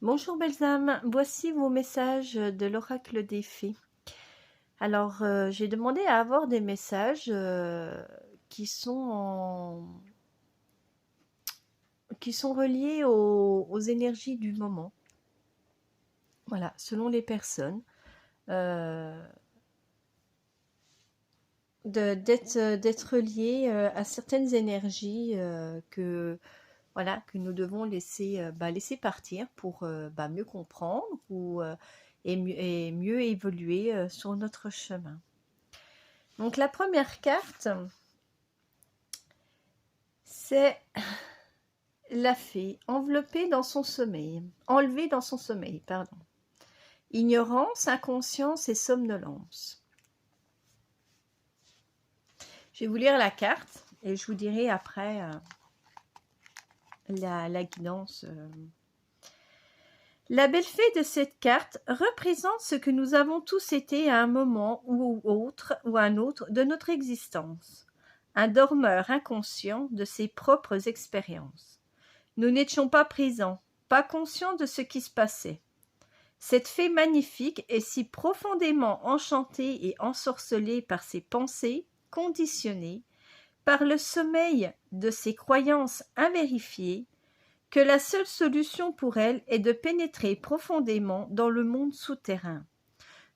Bonjour belles âmes, voici vos messages de l'oracle des fées. Alors, j'ai demandé à avoir des messages qui sont reliés aux énergies du moment. Voilà, selon les personnes. euh, d'être liés à certaines énergies que nous devons laisser partir pour mieux comprendre et mieux évoluer sur notre chemin. Donc la première carte, c'est la fée enveloppée dans son sommeil, enlevée dans son sommeil, pardon. Ignorance, inconscience et somnolence. Je vais vous lire la carte et je vous dirai après la guidance. La belle fée de cette carte représente ce que nous avons tous été à un moment ou un autre de notre existence, un dormeur inconscient de ses propres expériences. Nous n'étions pas présents, pas conscients de ce qui se passait. Cette fée magnifique est si profondément enchantée et ensorcelée par ses pensées conditionnées, par le sommeil de ses croyances invérifiées, que la seule solution pour elle est de pénétrer profondément dans le monde souterrain,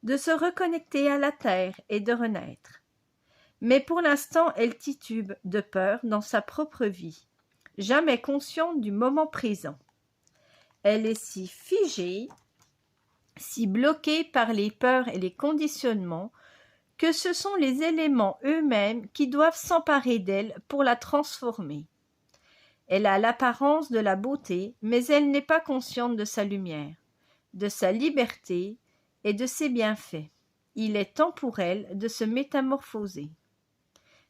de se reconnecter à la terre et de renaître. Mais pour l'instant, elle titube de peur dans sa propre vie, jamais consciente du moment présent. Elle est si figée, si bloquée par les peurs et les conditionnements, que ce sont les éléments eux-mêmes qui doivent s'emparer d'elle pour la transformer. Elle a l'apparence de la beauté, mais elle n'est pas consciente de sa lumière, de sa liberté et de ses bienfaits. Il est temps pour elle de se métamorphoser.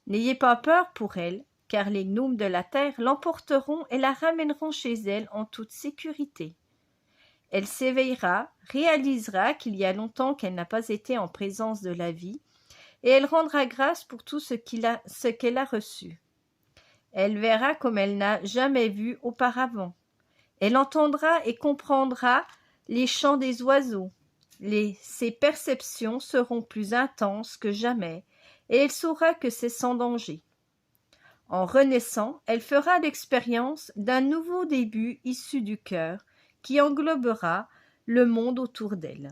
N'ayez pas peur pour elle, car les gnomes de la terre l'emporteront et la ramèneront chez elle en toute sécurité. Elle s'éveillera, réalisera qu'il y a longtemps qu'elle n'a pas été en présence de la vie, et elle rendra grâce pour tout ce qu'elle a reçu. Elle verra comme elle n'a jamais vu auparavant. Elle entendra et comprendra les chants des oiseaux. Ses perceptions seront plus intenses que jamais, et elle saura que c'est sans danger. En renaissant, elle fera l'expérience d'un nouveau début issu du cœur, qui englobera le monde autour d'elle.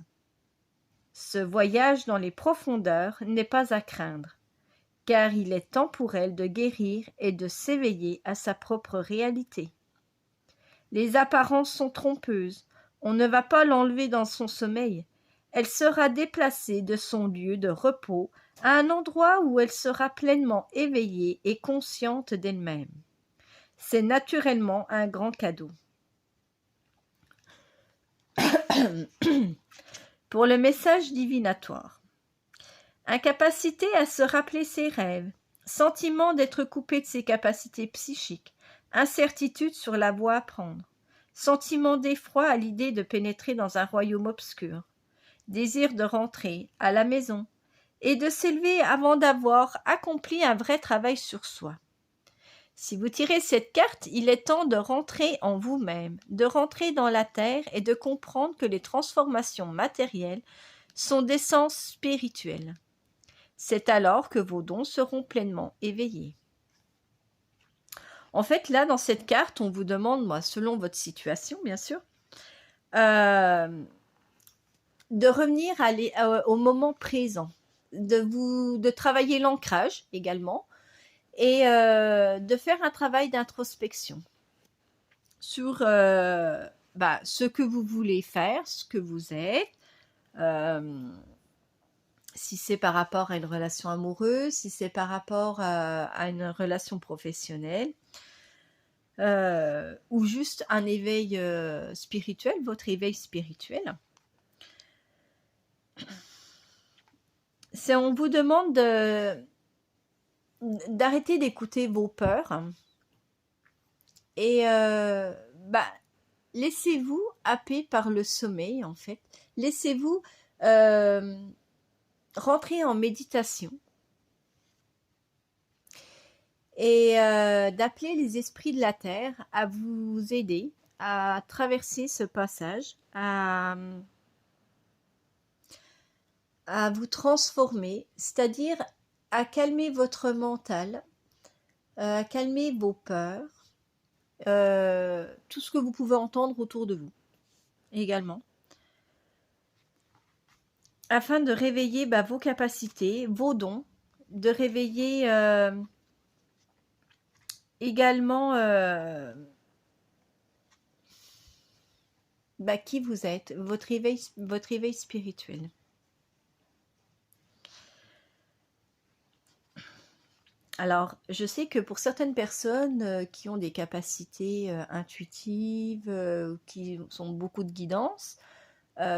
Ce voyage dans les profondeurs n'est pas à craindre, car il est temps pour elle de guérir et de s'éveiller à sa propre réalité. Les apparences sont trompeuses, on ne va pas l'enlever dans son sommeil. Elle sera déplacée de son lieu de repos à un endroit où elle sera pleinement éveillée et consciente d'elle-même. C'est naturellement un grand cadeau. Pour le message divinatoire. Incapacité à se rappeler ses rêves, sentiment d'être coupé de ses capacités psychiques, incertitude sur la voie à prendre, sentiment d'effroi à l'idée de pénétrer dans un royaume obscur, désir de rentrer à la maison et de s'élever avant d'avoir accompli un vrai travail sur soi. Si vous tirez cette carte, il est temps de rentrer en vous-même, de rentrer dans la terre et de comprendre que les transformations matérielles sont d'essence spirituelle. C'est alors que vos dons seront pleinement éveillés. En fait, là, dans cette carte, on vous demande, selon votre situation, bien sûr, de revenir au moment présent, de travailler l'ancrage également, et de faire un travail d'introspection sur ce que vous voulez faire, ce que vous êtes, si c'est par rapport à une relation amoureuse, si c'est par rapport à une relation professionnelle, ou juste un éveil spirituel, votre éveil spirituel. On vous demande d'arrêter d'écouter vos peurs et laissez-vous happer par le sommeil, en fait. Laissez-vous rentrer en méditation et d'appeler les esprits de la terre à vous aider à traverser ce passage, à vous transformer, c'est-à-dire à calmer votre mental, à calmer vos peurs, tout ce que vous pouvez entendre autour de vous également, afin de réveiller vos capacités, vos dons, de réveiller également qui vous êtes, votre réveil spirituel. Alors, je sais que pour certaines personnes qui ont des capacités intuitives, qui ont beaucoup de guidance,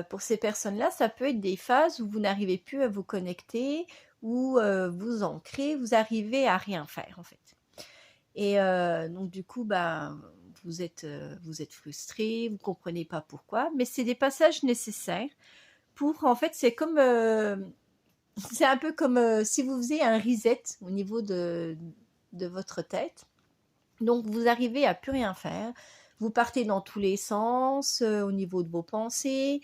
pour ces personnes-là, ça peut être des phases où vous n'arrivez plus à vous connecter, où vous ancrez, vous arrivez à rien faire en fait. Et donc du coup, vous êtes frustré, vous ne comprenez pas pourquoi, mais c'est des passages nécessaires pour, en fait, c'est comme... c'est un peu comme si vous faisiez un reset au niveau de votre tête. Donc, vous arrivez à plus rien faire. Vous partez dans tous les sens au niveau de vos pensées.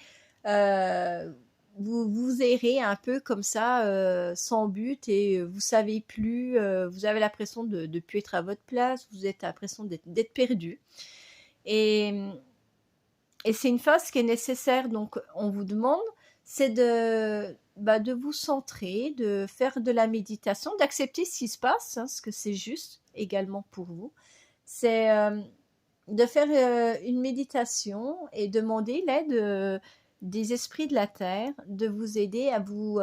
Vous errez un peu comme ça, sans but, et vous savez plus. Vous avez l'impression de ne plus être à votre place. Vous avez l'impression d'être perdu. Et c'est une phase qui est nécessaire. Donc, on vous demande, c'est de vous centrer, de faire de la méditation, d'accepter ce qui se passe, parce que c'est juste également pour vous. C'est de faire une méditation et demander l'aide des esprits de la terre, de vous aider à vous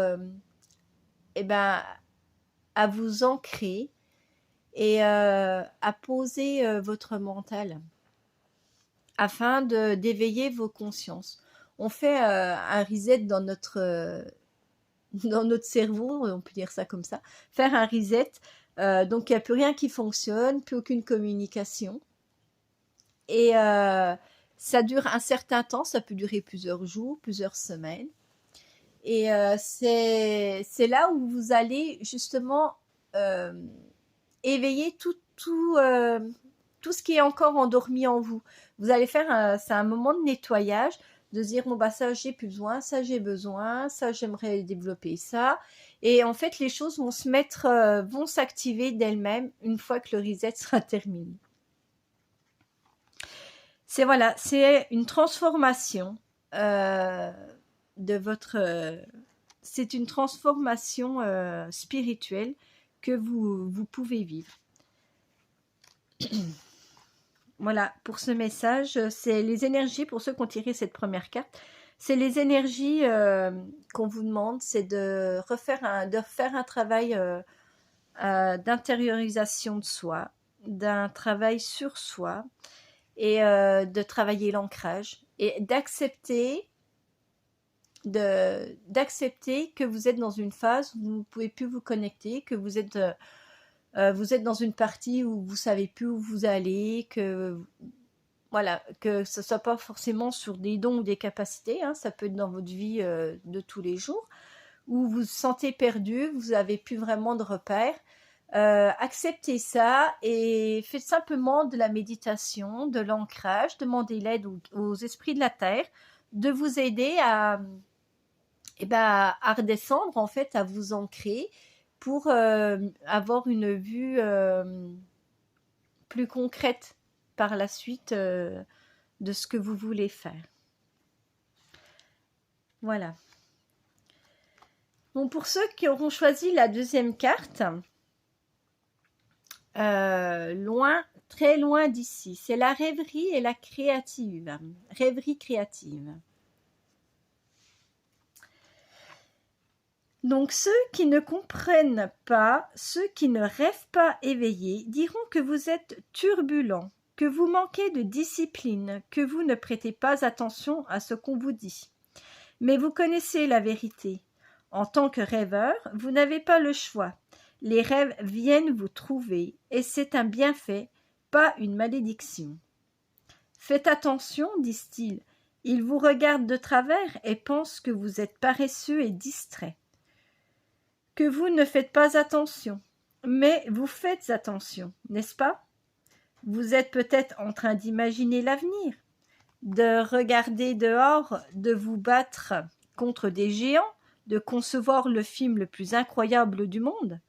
ancrer et à poser votre mental afin d'éveiller vos consciences. On fait un reset dans notre cerveau, on peut dire ça comme ça, faire un reset, donc il n'y a plus rien qui fonctionne, plus aucune communication, et ça dure un certain temps, ça peut durer plusieurs jours, plusieurs semaines, et c'est là où vous allez justement éveiller tout ce qui est encore endormi en vous. Vous allez faire c'est un moment de nettoyage, de dire ça j'ai plus besoin, ça j'ai besoin, ça j'aimerais développer ça, et en fait les choses vont vont s'activer d'elles-mêmes une fois que le reset sera terminé. C'est une transformation de votre c'est une transformation spirituelle que vous pouvez vivre. Voilà, pour ce message, c'est les énergies, pour ceux qui ont tiré cette première carte, c'est les énergies qu'on vous demande, c'est de faire un travail d'intériorisation de soi, d'un travail sur soi, et de travailler l'ancrage, et d'accepter que vous êtes dans une phase où vous ne pouvez plus vous connecter, que vous êtes dans une partie où vous savez plus où vous allez, que ce soit pas forcément sur des dons ou des capacités, ça peut être dans votre vie de tous les jours, où vous vous sentez perdu, vous n'avez plus vraiment de repères. Acceptez ça et faites simplement de la méditation, de l'ancrage, demandez l'aide aux esprits de la terre de vous aider à redescendre, en fait, à vous ancrer, pour avoir une vue plus concrète par la suite de ce que vous voulez faire. Voilà. Bon, pour ceux qui auront choisi la deuxième carte, loin, très loin d'ici, c'est la rêverie et la rêverie créative. Donc ceux qui ne comprennent pas, ceux qui ne rêvent pas éveillés, diront que vous êtes turbulent, que vous manquez de discipline, que vous ne prêtez pas attention à ce qu'on vous dit. Mais vous connaissez la vérité. En tant que rêveur, vous n'avez pas le choix. Les rêves viennent vous trouver, et c'est un bienfait, pas une malédiction. Faites attention, disent-ils. Ils vous regardent de travers et pensent que vous êtes paresseux et distrait. Que vous ne faites pas attention, mais vous faites attention, n'est-ce pas? Vous êtes peut-être en train d'imaginer l'avenir, de regarder dehors, de vous battre contre des géants, de concevoir le film le plus incroyable du monde.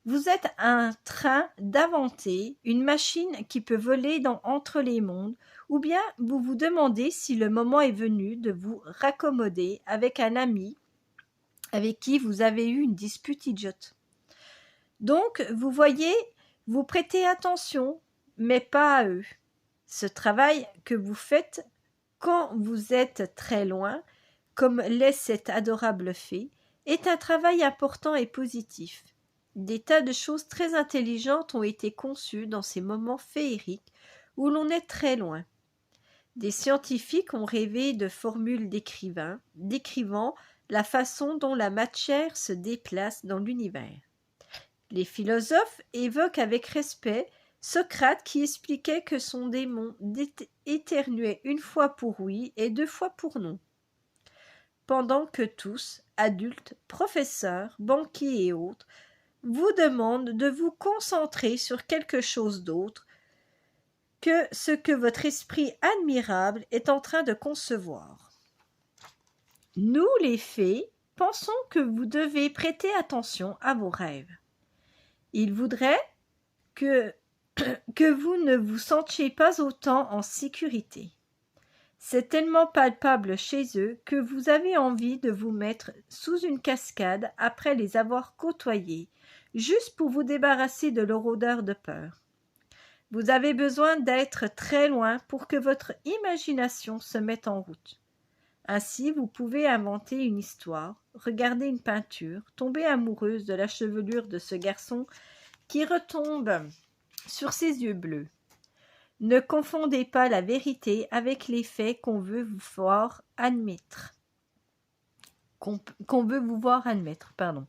Vous êtes en train d'inventer une machine qui peut voler entre les mondes, ou bien vous vous demandez si le moment est venu de vous raccommoder avec un ami avec qui vous avez eu une dispute idiote. Donc, vous voyez, vous prêtez attention, mais pas à eux. Ce travail que vous faites quand vous êtes très loin, comme l'est cette adorable fée, est un travail important et positif. Des tas de choses très intelligentes ont été conçues dans ces moments féeriques où l'on est très loin. Des scientifiques ont rêvé de formules décrivant la façon dont la matière se déplace dans l'univers. Les philosophes évoquent avec respect Socrate qui expliquait que son démon éternuait une fois pour oui et 2 fois pour non. Pendant que tous, adultes, professeurs, banquiers et autres, vous demandent de vous concentrer sur quelque chose d'autre que ce que votre esprit admirable est en train de concevoir. Nous, les fées, pensons que vous devez prêter attention à vos rêves. Ils voudraient que vous ne vous sentiez pas autant en sécurité. C'est tellement palpable chez eux que vous avez envie de vous mettre sous une cascade après les avoir côtoyés, juste pour vous débarrasser de leur odeur de peur. Vous avez besoin d'être très loin pour que votre imagination se mette en route. Ainsi, vous pouvez inventer une histoire, regarder une peinture, tomber amoureuse de la chevelure de ce garçon qui retombe sur ses yeux bleus. Ne confondez pas la vérité avec les faits qu'on veut vous voir admettre. Qu'on veut vous voir admettre, pardon.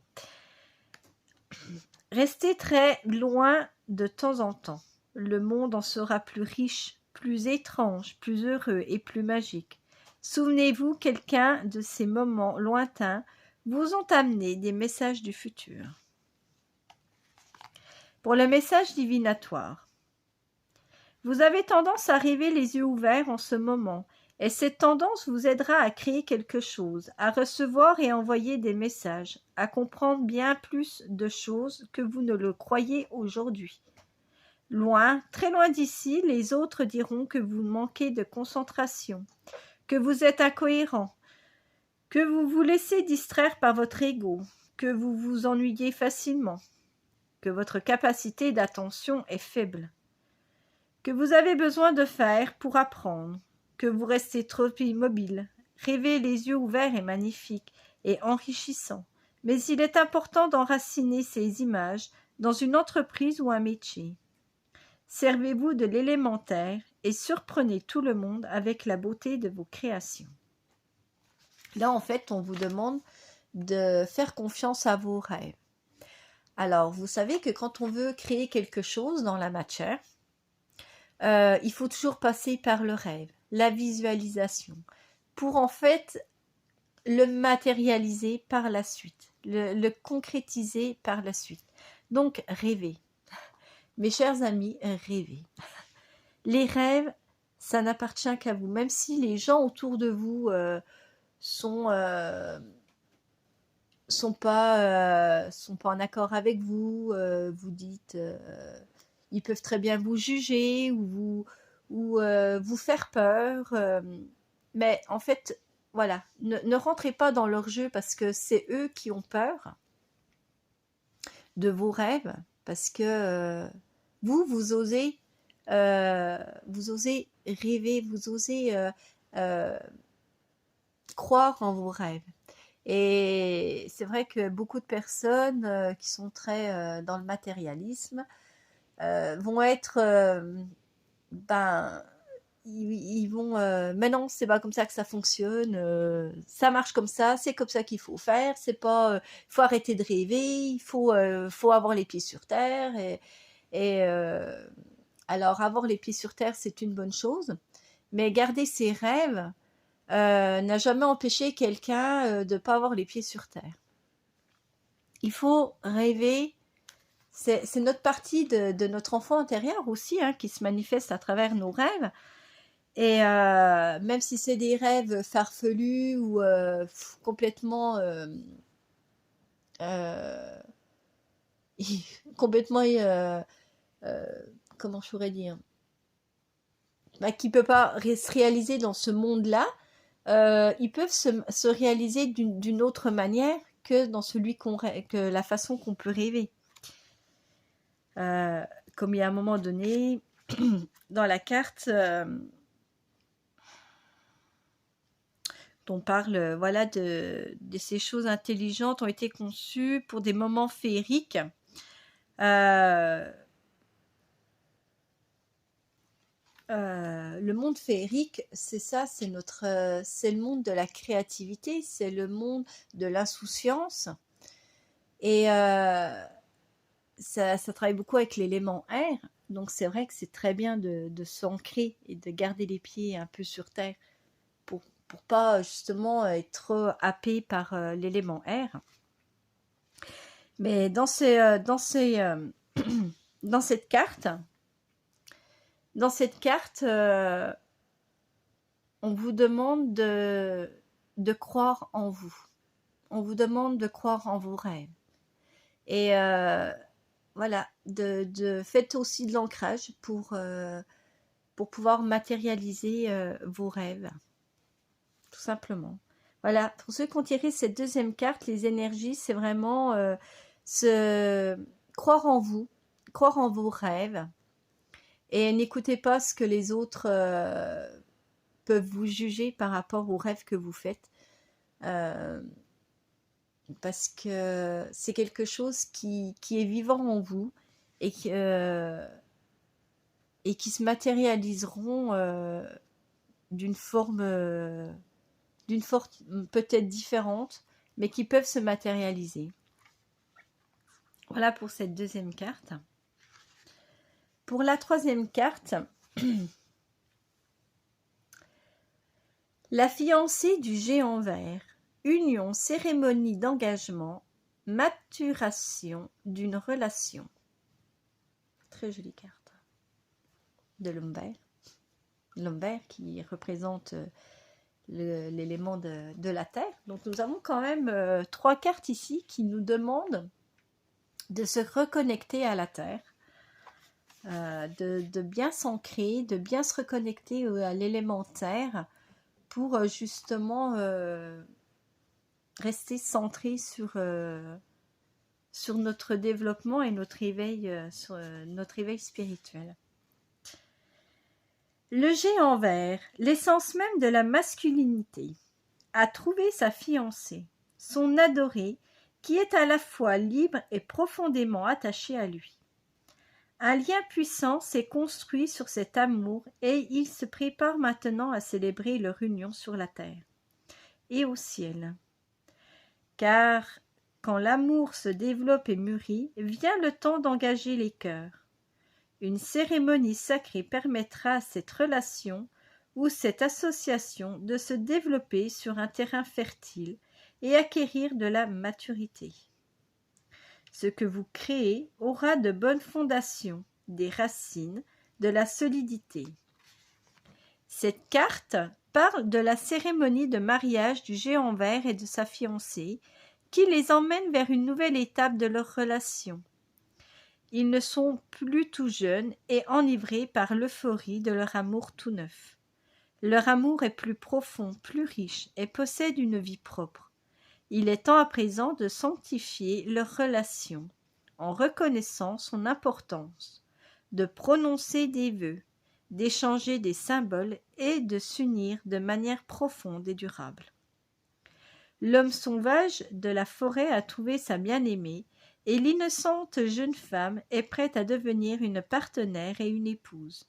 Restez très loin de temps en temps. Le monde en sera plus riche, plus étrange, plus heureux et plus magique. Souvenez-vous, quelqu'un de ces moments lointains vous ont amené des messages du futur. Pour le message divinatoire, vous avez tendance à rêver les yeux ouverts en ce moment, et cette tendance vous aidera à créer quelque chose, à recevoir et envoyer des messages, à comprendre bien plus de choses que vous ne le croyez aujourd'hui. Loin, très loin d'ici, les autres diront que vous manquez de concentration, que vous êtes incohérent, que vous vous laissez distraire par votre ego, que vous vous ennuyez facilement, que votre capacité d'attention est faible, que vous avez besoin de faire pour apprendre, que vous restez trop immobile. Rêver les yeux ouverts est magnifique et enrichissant, mais il est important d'enraciner ces images dans une entreprise ou un métier. Servez-vous de l'élémentaire et surprenez tout le monde avec la beauté de vos créations. Là, en fait, on vous demande de faire confiance à vos rêves. Alors, vous savez que quand on veut créer quelque chose dans la matière, il faut toujours passer par le rêve, la visualisation, pour en fait le matérialiser par la suite, le concrétiser par la suite. Donc, rêvez. Mes chers amis, rêvez. Les rêves, ça n'appartient qu'à vous. Même si les gens autour de vous sont pas en accord avec vous, vous dites, ils peuvent très bien vous juger ou vous faire peur. Mais en fait, voilà, ne rentrez pas dans leur jeu parce que c'est eux qui ont peur de vos rêves, parce que vous osez rêver, vous osez croire en vos rêves. Et c'est vrai que beaucoup de personnes qui sont très dans le matérialisme vont être, ils vont, mais non, c'est pas comme ça que ça fonctionne, ça marche comme ça, c'est comme ça qu'il faut faire, c'est pas, il faut arrêter de rêver, il faut avoir les pieds sur terre. Et alors, avoir les pieds sur terre, c'est une bonne chose, mais garder ses rêves n'a jamais empêché quelqu'un de ne pas avoir les pieds sur terre. Il faut rêver, c'est notre partie de notre enfant intérieur aussi, qui se manifeste à travers nos rêves. Et même si c'est des rêves farfelus ou complètement, euh, complètement, euh, comment je pourrais dire, bah, qui ne peut pas se réaliser dans ce monde-là, ils peuvent se réaliser d'une autre manière que dans celui que la façon qu'on peut rêver. Comme il y a un moment donné, dans la carte, on parle voilà, de ces choses intelligentes ont été conçues pour des moments féeriques. Le monde féerique, c'est ça, c'est c'est le monde de la créativité, c'est le monde de l'insouciance. Et ça travaille beaucoup avec l'élément air. Donc c'est vrai que c'est très bien de s'ancrer et de garder les pieds un peu sur terre pour pas justement être trop happé par l'élément air. Mais dans dans cette carte, on vous demande de croire en vous. On vous demande de croire en vos rêves. Et voilà, faites aussi de l'ancrage pour pouvoir matérialiser vos rêves, tout simplement. Voilà, pour ceux qui ont tiré cette deuxième carte, les énergies, c'est vraiment croire en vous, croire en vos rêves, et n'écoutez pas ce que les autres peuvent vous juger par rapport aux rêves que vous faites. Parce que c'est quelque chose qui est vivant en vous et qui se matérialiseront d'une forme peut-être différente, mais qui peuvent se matérialiser. Voilà pour cette deuxième carte. Pour la troisième carte, la fiancée du géant vert. Union, cérémonie d'engagement, maturation d'une relation. Très jolie carte de l'homme vert. L'homme vert qui représente l'élément de la terre. Donc nous avons quand même 3 cartes ici qui nous demandent de se reconnecter à la terre, de bien s'ancrer, de bien se reconnecter à l'élément terre pour justement rester centré sur notre développement et notre éveil, sur notre éveil spirituel. Le géant vert, l'essence même de la masculinité, a trouvé sa fiancée, son adorée, qui est à la fois libre et profondément attachée à lui. Un lien puissant s'est construit sur cet amour et ils se préparent maintenant à célébrer leur union sur la terre et au ciel. Car quand l'amour se développe et mûrit, vient le temps d'engager les cœurs. Une cérémonie sacrée permettra à cette relation ou cette association de se développer sur un terrain fertile et acquérir de la maturité. Ce que vous créez aura de bonnes fondations, des racines, de la solidité. Cette carte parle de la cérémonie de mariage du géant vert et de sa fiancée, qui les emmène vers une nouvelle étape de leur relation. Ils ne sont plus tout jeunes et enivrés par l'euphorie de leur amour tout neuf. Leur amour est plus profond, plus riche et possède une vie propre. Il est temps à présent de sanctifier leur relation en reconnaissant son importance, de prononcer des vœux, d'échanger des symboles et de s'unir de manière profonde et durable. L'homme sauvage de la forêt a trouvé sa bien-aimée et l'innocente jeune femme est prête à devenir une partenaire et une épouse.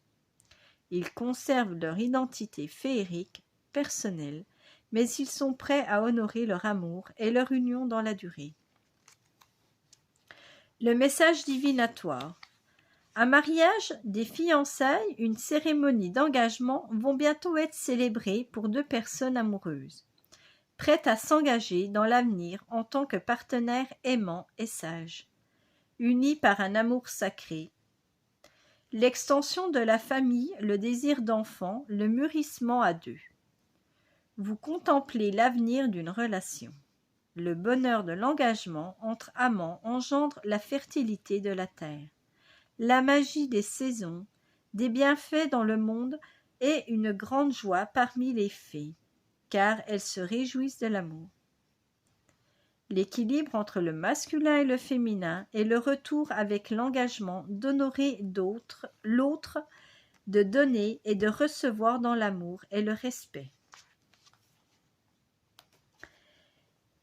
Ils conservent leur identité féerique, personnelle, mais ils sont prêts à honorer leur amour et leur union dans la durée. Le message divinatoire. Un mariage, des fiançailles, une cérémonie d'engagement vont bientôt être célébrées pour 2 personnes amoureuses, prêtes à s'engager dans l'avenir en tant que partenaires aimants et sages, unis par un amour sacré. l'extension de la famille, le désir d'enfant, le mûrissement à deux. Vous contemplez l'avenir d'une relation. Le bonheur de l'engagement entre amants engendre la fertilité de la terre. La magie des saisons, des bienfaits dans le monde et une grande joie parmi les fées, car elles se réjouissent de l'amour. L'équilibre entre le masculin et le féminin est le retour avec l'engagement d'honorer l'autre, de donner et de recevoir dans l'amour et le respect.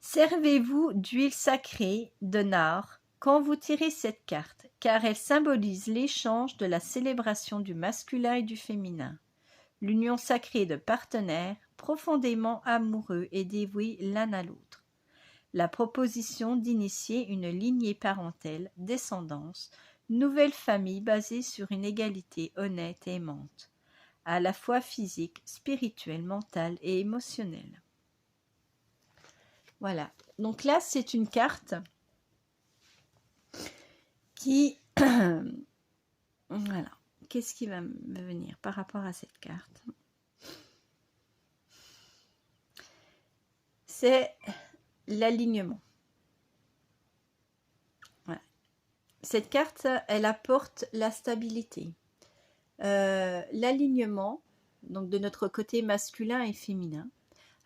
Servez-vous d'huile sacrée de nard quand vous tirez cette carte, car elle symbolise l'échange de la célébration du masculin et du féminin, l'union sacrée de partenaires profondément amoureux et dévoués l'un à l'autre, la proposition d'initier une lignée parentale, descendance, nouvelle famille basée sur une égalité honnête et aimante, à la fois physique, spirituelle, mentale et émotionnelle. Voilà, donc là c'est une carte qui... voilà, qu'est-ce qui va me venir par rapport à cette carte? C'est l'alignement. Voilà. Cette carte, elle apporte la stabilité. L'alignement, donc de notre côté masculin et féminin.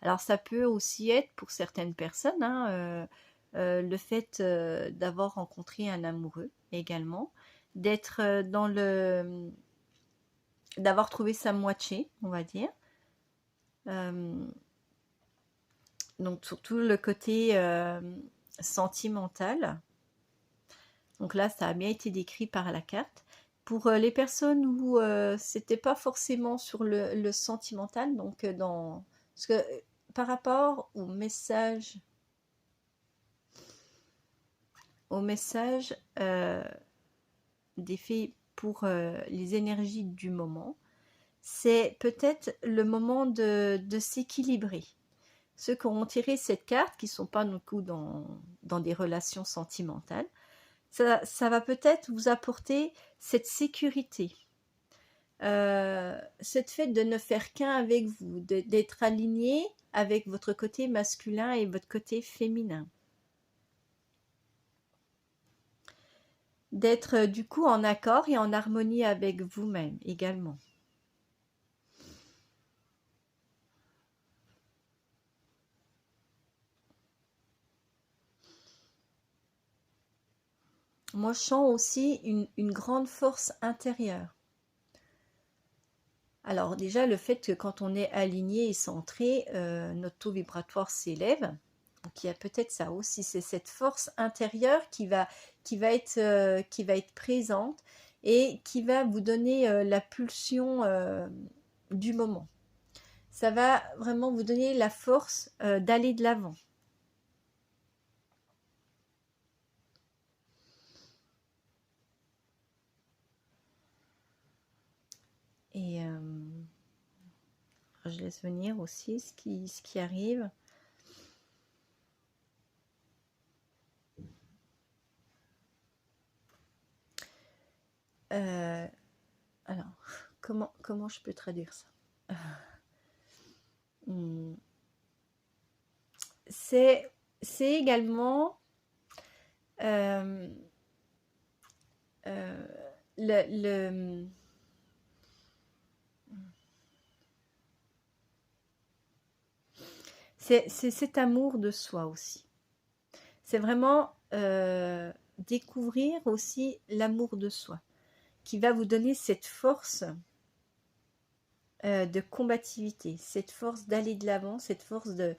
Alors ça peut aussi être pour certaines personnes le fait d'avoir rencontré un amoureux également, d'être d'avoir trouvé sa moitié, on va dire. Donc surtout le côté sentimental. Donc là, ça a bien été décrit par la carte. Pour les personnes où c'était pas forcément sur le sentimental, donc parce que par rapport au message des faits pour les énergies du moment, c'est peut-être le moment de s'équilibrer. Ceux qui ont tiré cette carte, qui ne sont pas non plus dans des relations sentimentales, ça va peut-être vous apporter cette sécurité. Cette fait de ne faire qu'un avec vous, d'être aligné avec votre côté masculin et votre côté féminin. D'être du coup en accord et en harmonie avec vous-même également. Moi, je sens aussi une grande force intérieure. Alors déjà, le fait que quand on est aligné et centré, notre taux vibratoire s'élève. Donc il y a peut-être ça aussi, c'est cette force intérieure qui va être présente et qui va vous donner la pulsion du moment. Ça va vraiment vous donner la force d'aller de l'avant. Et je laisse venir aussi ce qui arrive. Alors, comment je peux traduire ça? C'est également c'est cet amour de soi aussi. C'est vraiment découvrir aussi l'amour de soi qui va vous donner cette force de combativité, cette force d'aller de l'avant, cette force de...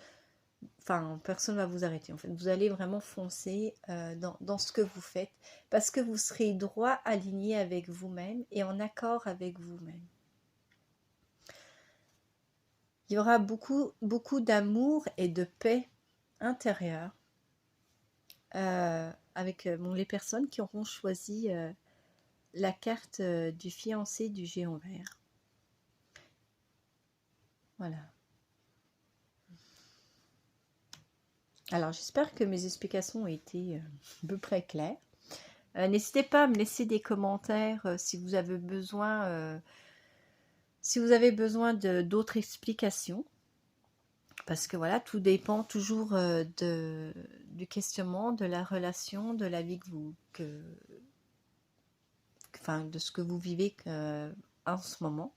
Enfin, personne ne va vous arrêter en fait. Vous allez vraiment foncer dans ce que vous faites parce que vous serez droit aligné avec vous-même et en accord avec vous-même. Il y aura beaucoup, beaucoup d'amour et de paix intérieure avec les personnes qui auront choisi la carte du fiancé du géant vert. Voilà. Alors, j'espère que mes explications ont été à peu près claires. N'hésitez pas à me laisser des commentaires si vous avez besoin d'autres explications. Parce que voilà, tout dépend toujours du questionnement, de la relation, de la vie enfin, de ce que vous vivez en ce moment.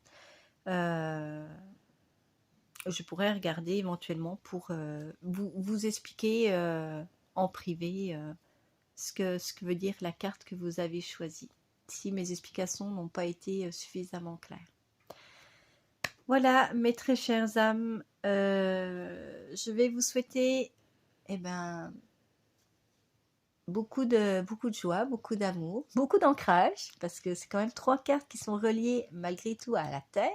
Je pourrais regarder éventuellement pour vous expliquer en privé ce que veut dire la carte que vous avez choisie, si mes explications n'ont pas été suffisamment claires. Voilà, mes très chères âmes, je vais vous souhaiter beaucoup de joie, beaucoup d'amour, beaucoup d'ancrage, parce que c'est quand même 3 cartes qui sont reliées malgré tout à la Terre,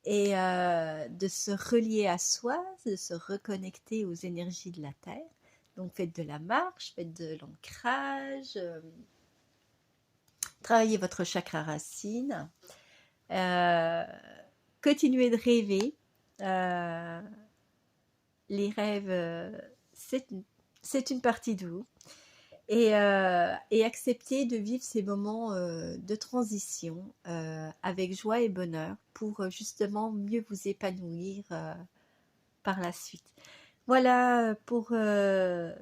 et de se relier à soi, de se reconnecter aux énergies de la Terre. Donc faites de la marche, faites de l'ancrage, travaillez votre chakra racine, continuez de rêver. Les rêves, c'est une partie de vous. Et accepter de vivre ces moments de transition avec joie et bonheur pour justement mieux vous épanouir par la suite. Voilà pour ce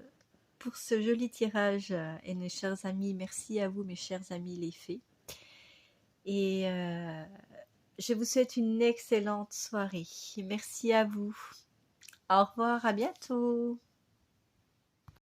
joli tirage et mes chers amis. Merci à vous mes chers amis les fées. Et je vous souhaite une excellente soirée. Merci à vous. Au revoir, à bientôt.